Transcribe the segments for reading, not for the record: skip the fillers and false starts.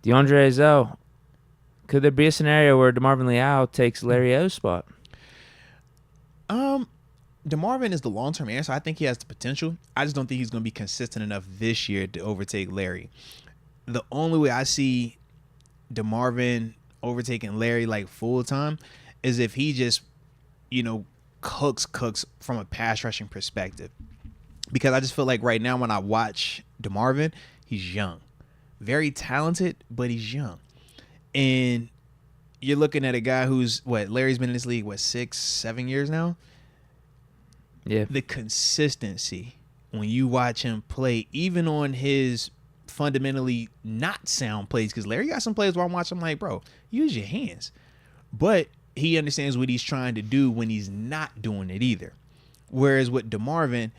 DeAndre Azell. Could there be a scenario where DeMarvin Leal takes Larry O's spot? DeMarvin is the long-term answer. I think he has the potential. I just don't think he's going to be consistent enough this year to overtake Larry. The only way I see DeMarvin overtaking Larry like full time is if he just, cooks from a pass rushing perspective. Because I just feel like right now when I watch DeMarvin, he's young. Very talented, but he's young. And you're looking at a guy who's, Larry's been in this league, 6-7 years now? Yeah. The consistency when you watch him play, even on his fundamentally not sound plays, because Larry got some plays where I'm watching, I'm like, bro, use your hands. But he understands what he's trying to do when he's not doing it either. Whereas with DeMarvin,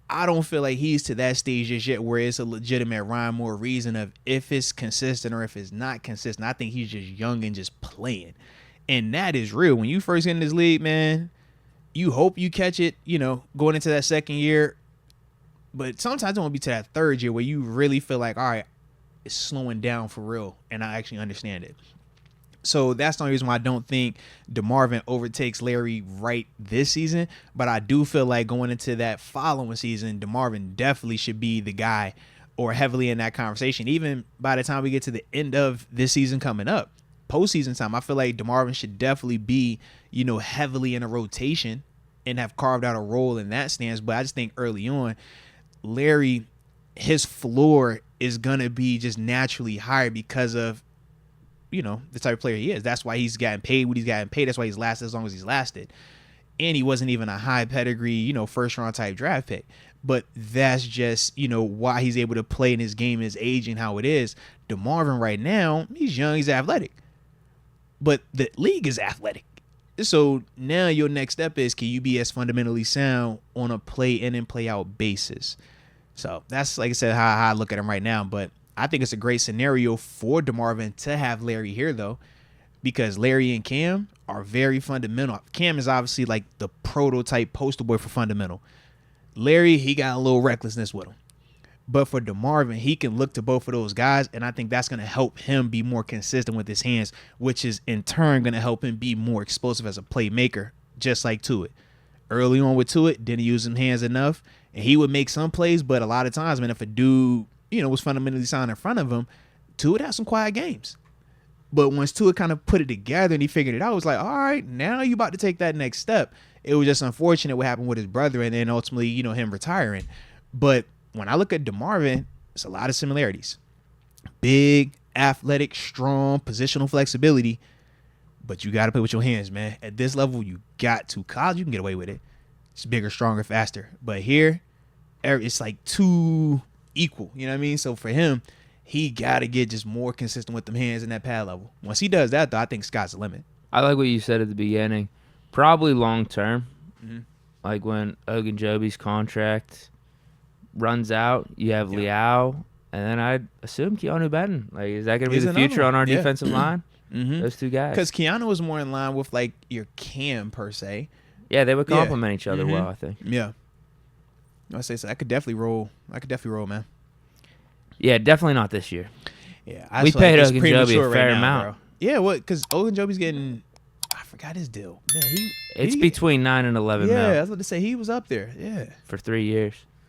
I don't feel like he's to that stage just yet where it's a legitimate rhyme or reason of if it's consistent or if it's not consistent. I think he's just young and just playing. And that is real. When you first get in this league, man, you hope you catch it, going into that second year. But sometimes it won't be to that third year where you really feel like, all right, it's slowing down for real. And I actually understand it. So that's the only reason why I don't think DeMarvin overtakes Larry right this season. But I do feel like going into that following season, DeMarvin definitely should be the guy or heavily in that conversation. Even by the time we get to the end of this season coming up, postseason time, I feel like DeMarvin should definitely be, heavily in a rotation and have carved out a role in that stance. But I just think early on, Larry, his floor is going to be just naturally higher because of, the type of player he is. That's why he's gotten paid what he's gotten paid. That's why he's lasted as long as he's lasted. And he wasn't even a high pedigree, first round type draft pick. But that's just, why he's able to play in his game, his age and how it is. DeMarvin right now, he's young, he's athletic. But the league is athletic. So now your next step is, can you be as fundamentally sound on a play in and play out basis? So that's, like I said, how I look at him right now. But I think it's a great scenario for DeMarvin to have Larry here, though, because Larry and Cam are very fundamental. Cam is obviously like the prototype poster boy for fundamental. Larry, he got a little recklessness with him. But for DeMarvin, he can look to both of those guys, and I think that's going to help him be more consistent with his hands, which is in turn going to help him be more explosive as a playmaker, just like Tuitt. Early on with Tuitt, didn't use his hands enough, and he would make some plays, but a lot of times, man, if a dude, was fundamentally sound in front of him, Tuitt had some quiet games. But once Tuitt kind of put it together and he figured it out, it was like, all right, now you about to take that next step. It was just unfortunate what happened with his brother and then ultimately, him retiring. But when I look at DeMarvin, it's a lot of similarities. Big, athletic, strong, positional flexibility. But you got to play with your hands, man. At this level, you got to. College, you can get away with it. It's bigger, stronger, faster. But here, it's like too equal. You know what I mean? So for him, he got to get just more consistent with them hands in that pad level. Once he does that, though, I think sky's the limit. I like what you said at the beginning. Probably long term. Mm-hmm. Like when Ogunjobi's contract runs out, you have Leal, and then I'd assume Keanu Benton. Like, is that going to be the future on our defensive line? Mm-hmm. Those two guys. Because Keanu was more in line with, like, your Cam, per se. Yeah, they would complement each other well, I think. Yeah. I say so. I could definitely roll, man. Yeah, definitely not this year. Yeah, we paid Ogunjobi a fair amount. Bro. Yeah, what? Because Ogunjobi's getting, I forgot his deal. Man, it's between 9 and 11 mil. mil. Yeah, I was about to say he was up there. Yeah, for 3 years.